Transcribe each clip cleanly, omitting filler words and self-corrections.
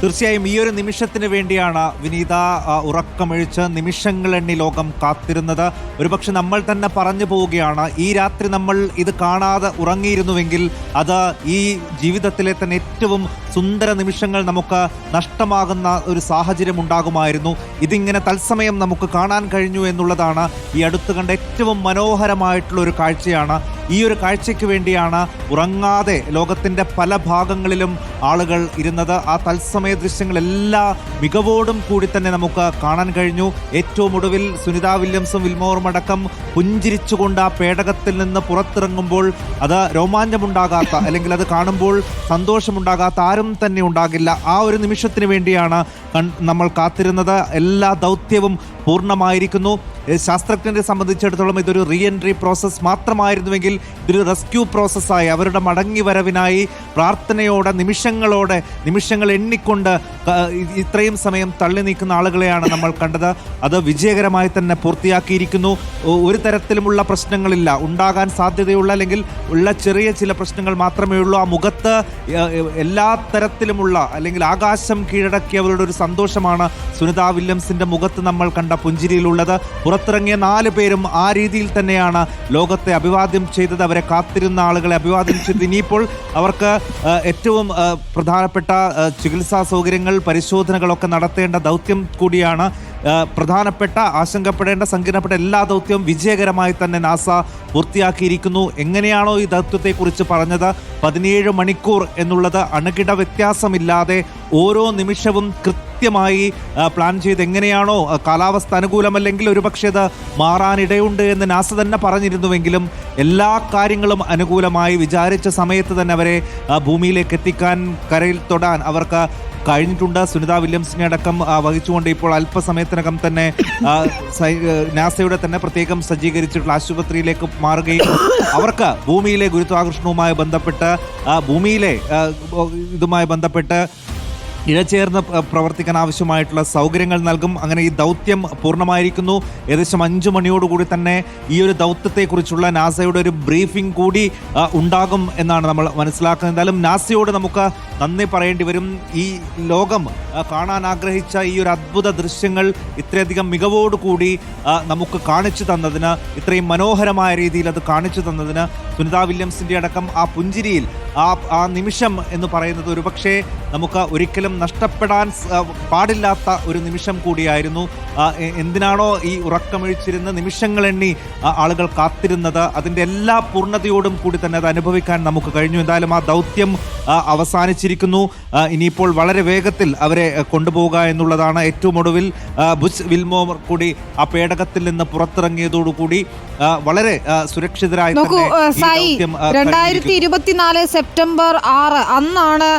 തീർച്ചയായും ഈ ഒരു നിമിഷത്തിന് വേണ്ടിയാണ് വിനീത ഉറക്കമൊഴിച്ച് നിമിഷങ്ങളെണ്ണി ലോകം കാത്തിരുന്നത്. ഒരുപക്ഷെ നമ്മൾ തന്നെ പറഞ്ഞു പോവുകയാണ്, ഈ രാത്രി നമ്മൾ ഇത് കാണാതെ ഉറങ്ങിയിരുന്നുവെങ്കിൽ അത് ഈ ജീവിതത്തിലെ തന്നെ ഏറ്റവും സുന്ദര നിമിഷങ്ങൾ നമുക്ക് നഷ്ടമാകുന്ന ഒരു സാഹചര്യം ഉണ്ടാകുമായിരുന്നു. ഇതിങ്ങനെ തത്സമയം നമുക്ക് കാണാൻ കഴിഞ്ഞു എന്നുള്ളതാണ് ഈ അടുത്ത് കണ്ട ഏറ്റവും മനോഹരമായിട്ടുള്ള ഒരു കാഴ്ചയാണ്. ഈ ഒരു കാഴ്ചയ്ക്ക് വേണ്ടിയാണ് ഉറങ്ങാതെ ലോകത്തിൻ്റെ പല ഭാഗങ്ങളിലും ആളുകൾ ഇരുന്നത്. ആ തത്സമയ ദൃശ്യങ്ങളെല്ലാ മികവോടും കൂടി തന്നെ നമുക്ക് കാണാൻ കഴിഞ്ഞു. ഏറ്റവും ഒടുവിൽ സുനിത വില്യംസും വിൽമോറും അടക്കം പുഞ്ചിരിച്ചുകൊണ്ട് ആ പേടകത്തിൽ നിന്ന് പുറത്തിറങ്ങുമ്പോൾ അത് രോമാഞ്ചമുണ്ടാകാത്ത, അല്ലെങ്കിൽ അത് കാണുമ്പോൾ സന്തോഷമുണ്ടാകാത്ത ആരും തന്നെ ഉണ്ടാകില്ല. ആ ഒരു നിമിഷത്തിന് വേണ്ടിയാണ് നമ്മൾ കാത്തിരുന്നത്. എല്ലാ ദൗത്യവും പൂർണ്ണമായിരിക്കുന്നു. ശാസ്ത്രജ്ഞരെ സംബന്ധിച്ചിടത്തോളം ഇതൊരു റീ എൻട്രി പ്രോസസ്സ് മാത്രമായിരുന്നുവെങ്കിൽ ഇതൊരു റെസ്ക്യൂ പ്രോസസ്സായി അവരുടെ മടങ്ങി വരവിനായി പ്രാർത്ഥനയോടെ നിമിഷങ്ങൾ എണ്ണിക്കൊണ്ട് ഇത്രയും സമയം തള്ളി നീക്കുന്ന ആളുകളെയാണ് നമ്മൾ കണ്ടത്. അത് വിജയകരമായി തന്നെ പൂർത്തിയാക്കിയിരിക്കുന്നു. ഒരു തരത്തിലുമുള്ള പ്രശ്നങ്ങളില്ല. ഉണ്ടാകാൻ സാധ്യതയുള്ള അല്ലെങ്കിൽ ഉള്ള ചെറിയ ചില പ്രശ്നങ്ങൾ മാത്രമേ ഉള്ളൂ. ആ മുഖത്ത് എല്ലാ തരത്തിലുമുള്ള അല്ലെങ്കിൽ ആകാശം കീഴടക്കിയവരുടെ ഒരു സന്തോഷമാണ് സുനിത വില്യംസിന്റെ മുഖത്ത് നമ്മൾ കണ്ട പുഞ്ചിരിയിലുള്ളത്. പുറത്തിറങ്ങിയ 4 പേരും ആ രീതിയിൽ തന്നെയാണ് ലോകത്തെ അഭിവാദ്യം ചെയ്തത്. അവരെ കാത്തിരുന്ന ആളുകളെ അഭിവാദ്യം ചെയ്തത്. ഇനിയിപ്പോൾ അവർക്ക് ഏറ്റവും പ്രധാനപ്പെട്ട ചികിത്സാ സൗകര്യങ്ങൾ, പരിശോധനകളൊക്കെ നടത്തേണ്ട ദൗത്യം കൂടിയാണ്. പ്രധാനപ്പെട്ട ആശങ്കപ്പെടേണ്ട സങ്കീർണപ്പെട്ട എല്ലാ ദൗത്യവും വിജയകരമായി തന്നെ നാസ പൂർത്തിയാക്കിയിരിക്കുന്നു. എങ്ങനെയാണോ ഈ ദൗത്യത്തെക്കുറിച്ച് പറഞ്ഞത് 17 മണിക്കൂർ എന്നുള്ളത് അണുകിട വ്യത്യാസമില്ലാതെ ഓരോ നിമിഷവും കൃത്യമായി പ്ലാൻ ചെയ്ത്, എങ്ങനെയാണോ കാലാവസ്ഥ അനുകൂലമല്ലെങ്കിൽ ഒരുപക്ഷെ അത് മാറാനിടയുണ്ട് എന്ന് നാസ തന്നെ പറഞ്ഞിരുന്നുവെങ്കിലും എല്ലാ കാര്യങ്ങളും അനുകൂലമായി വിചാരിച്ച സമയത്ത് തന്നെ അവരെ ഭൂമിയിലേക്ക് എത്തിക്കാൻ, കരയിൽ തൊടാൻ അവർക്ക് കഴിഞ്ഞിട്ടുണ്ട്. സുനിത വില്യംസിനെ അടക്കം വഹിച്ചുകൊണ്ട് ഇപ്പോൾ അല്പസമയത്തിനകം തന്നെ നാസയുടെ തന്നെ പ്രത്യേകം സജ്ജീകരിച്ചിട്ടുള്ള ആശുപത്രിയിലേക്ക് മാറുകയും അവർക്ക് ഭൂമിയിലെ ഗുരുത്വാകർഷണവുമായി ബന്ധപ്പെട്ട് ഭൂമിയിലെ ഇതുമായി ബന്ധപ്പെട്ട് ഇഴചേർന്ന് പ്രവർത്തിക്കാൻ ആവശ്യമായിട്ടുള്ള സൗകര്യങ്ങൾ നൽകും. അങ്ങനെ ഈ ദൗത്യം പൂർണ്ണമായിരിക്കുന്നു. ഏകദേശം 5 മണിയോടുകൂടി തന്നെ ഈ ഒരു ദൗത്യത്തെക്കുറിച്ചുള്ള നാസയുടെ ഒരു ബ്രീഫിംഗ് കൂടി ഉണ്ടാകും എന്നാണ് നമ്മൾ മനസ്സിലാക്കുന്നത്. എന്തായാലും നാസയോട് നമുക്ക് നന്ദി പറയേണ്ടി വരും. ഈ ലോകം കാണാൻ ആഗ്രഹിച്ച ഈ ഒരു അദ്ഭുത ദൃശ്യങ്ങൾ ഇത്രയധികം മികവോടുകൂടി നമുക്ക് കാണിച്ചു തന്നതിന്, ഇത്രയും മനോഹരമായ രീതിയിൽ അത് കാണിച്ചു തന്നതിന് സുനിത വില്യംസിൻ്റെ അടക്കം ആ പുഞ്ചിരിയിൽ ആ നിമിഷം എന്ന് പറയുന്നത് ഒരുപക്ഷെ നമുക്ക് ഒരിക്കലും നഷ്ടപ്പെടാൻ പാടില്ലാത്ത ഒരു നിമിഷം കൂടിയായിരുന്നു. എന്തിനാണോ ഈ ഉറക്കമൊഴിച്ചിരുന്ന് നിമിഷങ്ങളെണ്ണി ആളുകൾ കാത്തിരുന്നത്, അതിൻ്റെ എല്ലാ പൂർണ്ണതയോടും കൂടി തന്നെ അത് അനുഭവിക്കാൻ നമുക്ക് കഴിഞ്ഞു. എന്തായാലും ആ ദൗത്യം അവസാനിച്ചിരിക്കുന്നു. ഇനിയിപ്പോൾ വളരെ വേഗത്തിൽ അവരെ കൊണ്ടുപോവുക എന്നുള്ളതാണ്. ഏറ്റവും ഒടുവിൽ ബുച്ച് വിൽമോർ കൂടി ആ പേടകത്തിൽ നിന്ന് പുറത്തിറങ്ങിയതോടുകൂടി വളരെ സുരക്ഷിതരായി 2024 സെപ്റ്റംബർ 6 അന്നാണ്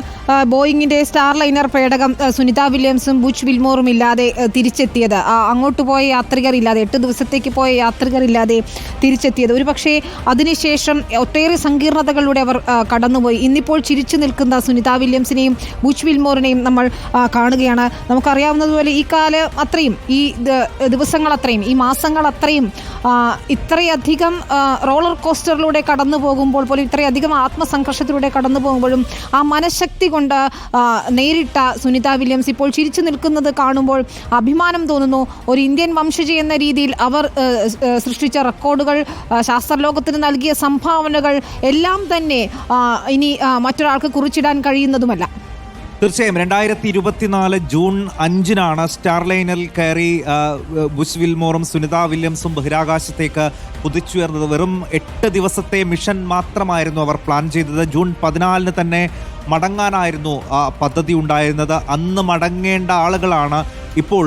ബോയിങ്ങിന്റെ സ്റ്റാർലൈനർ പേടകം സുനിത വില്യംസും ബുച്ച് വിൽമോറും ഇല്ലാതെ തിരിച്ചെത്തിയത്. അങ്ങോട്ട് പോയ യാത്രികർ ഇല്ലാതെ, 8 ദിവസത്തേക്ക് പോയ യാത്രികർ ഇല്ലാതെ തിരിച്ചെത്തിയത്. ഒരു പക്ഷേ അതിനുശേഷം ഒട്ടേറെ സങ്കീർണതകളിലൂടെ അവർ കടന്നുപോയി. ഇന്നിപ്പോൾ ചിരിച്ചു നിൽക്കുന്ന സുനിത വില്യംസിനെയും ബുച്ച് വിൽമോറിനെയും നമ്മൾ കാണുകയാണ്. നമുക്കറിയാവുന്നതുപോലെ ഈ കാലം അത്രയും, ഈ ദിവസങ്ങൾ അത്രയും, ഈ മാസങ്ങൾ അത്രയും ഇത്രയധികം റോളർ കോസ്റ്ററിലൂടെ കടന്നു പോകുമ്പോൾ പോലും, ഇത്രയധികം ആത്മസംഘർഷത്തിലൂടെ കടന്നു പോകുമ്പോഴും ആ മനഃശക്തി കൊണ്ട് നേരിട്ട സുനിത വില്യംസ് ഇപ്പോൾ ചിരിച്ചു നിൽക്കുന്നത് കാണുമ്പോൾ അഭിമാനം തോന്നുന്നു. ഒരു ഇന്ത്യൻ വംശജ എന്ന രീതിയിൽ അവർ സൃഷ്ടിച്ച റെക്കോർഡുകൾ, ശാസ്ത്രലോകത്തിന് നൽകിയ സംഭാവനകൾ എല്ലാം തന്നെ ഇനി മറ്റൊരാൾക്ക് കുറിച്ചിടാൻ കഴിയുന്നതുമല്ല. തീർച്ചയായും 2024 ജൂൺ 5-നാണ് സ്റ്റാർലൈനറിൽ കയറി ബുച്ച് വിൽമോറും സുനിത വില്യംസും ബഹിരാകാശത്തേക്ക് കുതിച്ചുയർന്നത്. വെറും 8 ദിവസത്തെ മിഷൻ മാത്രമായിരുന്നു അവർ പ്ലാൻ ചെയ്തത്. ജൂൺ 14 തന്നെ മടങ്ങാനായിരുന്നു പദ്ധതി ഉണ്ടായിരുന്നത്. അന്ന് മടങ്ങേണ്ട ആളുകളാണ് ഇപ്പോൾ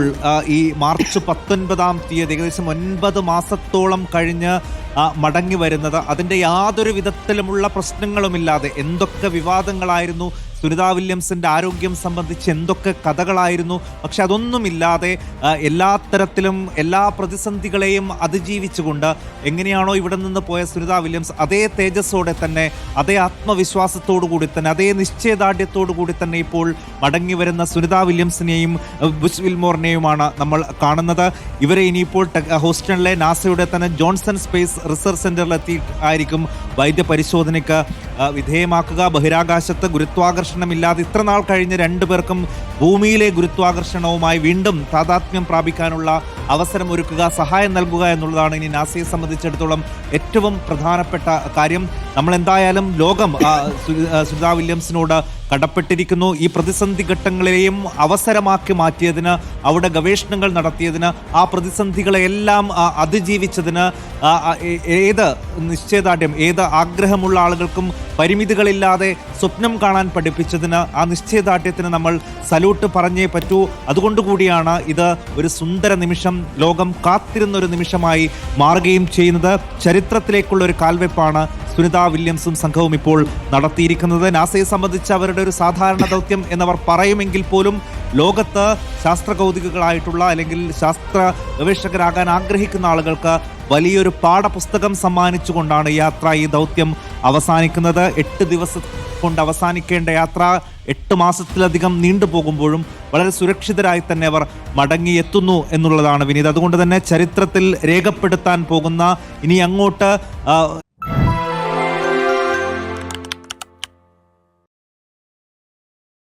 ഈ മാർച്ച് 19-ാം തീയതി ഏകദേശം 9 മാസത്തോളം കഴിഞ്ഞ് മടങ്ങി വരുന്നത്. അതിൻ്റെ യാതൊരു വിധത്തിലുമുള്ള പ്രശ്നങ്ങളുമില്ലാതെ, എന്തൊക്കെ വിവാദങ്ങളായിരുന്നു, സുനിത വില്യംസിൻ്റെ ആരോഗ്യം സംബന്ധിച്ച് എന്തൊക്കെ കഥകളായിരുന്നു, പക്ഷെ അതൊന്നുമില്ലാതെ എല്ലാ തരത്തിലും എല്ലാ പ്രതിസന്ധികളെയും അതിജീവിച്ചുകൊണ്ട് എങ്ങനെയാണോ ഇവിടെ നിന്ന് പോയ സുനിത വില്യംസ് അതേ തേജസ്സോടെ തന്നെ, അതേ ആത്മവിശ്വാസത്തോടു കൂടി തന്നെ, അതേ നിശ്ചയദാർഢ്യത്തോടു കൂടി തന്നെ ഇപ്പോൾ മടങ്ങി വരുന്ന സുനിത വില്യംസിനെയും ബുച്ച് വിൽമോറിനെയുമാണ് നമ്മൾ കാണുന്നത്. ഇവരെ ഇനിയിപ്പോൾ ഹൂസ്റ്റണിലെ നാസയുടെ തന്നെ ജോൺസൺ സ്പേസ് റിസർച്ച് സെന്ററിലെത്തി ആയിരിക്കും വൈദ്യ പരിശോധനയ്ക്ക് വിധേയമാക്കുക. ബഹിരാകാശത്ത് ഗുരുത്വാകർഷണം ഗുരുത്വാകർഷണമില്ലാതെ ഇത്ര നാൾ കഴിഞ്ഞ് രണ്ടുപേർക്കും ഭൂമിയിലെ ഗുരുത്വാകർഷണവുമായി വീണ്ടും താതാത്മ്യം പ്രാപിക്കാനുള്ള അവസരം ഒരുക്കുക, സഹായം നൽകുക എന്നുള്ളതാണ് ഇനി നാസയെ സംബന്ധിച്ചിടത്തോളം ഏറ്റവും പ്രധാനപ്പെട്ട കാര്യം. നമ്മൾ എന്തായാലും ലോകം സുനിത വില്യംസിനോട് കടപ്പെട്ടിരിക്കുന്നു. ഈ പ്രതിസന്ധി ഘട്ടങ്ങളെയും അവസരമാക്കി മാറ്റിയതിന്, അവിടെ ഗവേഷണങ്ങൾ നടത്തിയതിന്, ആ പ്രതിസന്ധികളെല്ലാം അതിജീവിച്ചതിന്, ഏത് നിശ്ചയദാർഢ്യം, ഏത് ആഗ്രഹമുള്ള ആളുകൾക്കും പരിമിതികളില്ലാതെ സ്വപ്നം കാണാൻ പഠിപ്പിച്ചതിന്, ആ നിശ്ചയദാർഢ്യത്തിന് നമ്മൾ സല്യൂട്ട് പറഞ്ഞേ പറ്റൂ. അതുകൊണ്ടുകൂടിയാണ് ഇത് ഒരു സുന്ദര നിമിഷം, ലോകം കാത്തിരുന്നൊരു നിമിഷമായി മാറുകയും ചെയ്യുന്നത്. ചരിത്രത്തിലേക്കുള്ള ഒരു കാൽവെപ്പാണ് സുനിത വില്യംസും സംഘവും ഇപ്പോൾ നടത്തിയിരിക്കുന്നത്. നാസയെ സംബന്ധിച്ച് അവരുടെ ഒരു സാധാരണ ദൗത്യം എന്നവർ പറയുമെങ്കിൽ പോലും ലോകത്ത് ശാസ്ത്ര കൗതുകികളായിട്ടുള്ള അല്ലെങ്കിൽ ശാസ്ത്ര ഗവേഷകരാകാൻ ആഗ്രഹിക്കുന്ന ആളുകൾക്ക് വലിയൊരു പാഠപുസ്തകം സമ്മാനിച്ചുകൊണ്ടാണ് ഈ ദൗത്യം അവസാനിക്കുന്നത്. 8 ദിവസം കൊണ്ട് അവസാനിക്കേണ്ട യാത്ര 8 മാസത്തിലധികം നീണ്ടുപോകുമ്പോഴും വളരെ സുരക്ഷിതരായി തന്നെ അവർ മടങ്ങിയെത്തുന്നു എന്നുള്ളതാണ് വിനീത്. അതുകൊണ്ട് തന്നെ ചരിത്രത്തിൽ രേഖപ്പെടുത്താൻ പോകുന്ന, ഇനി അങ്ങോട്ട്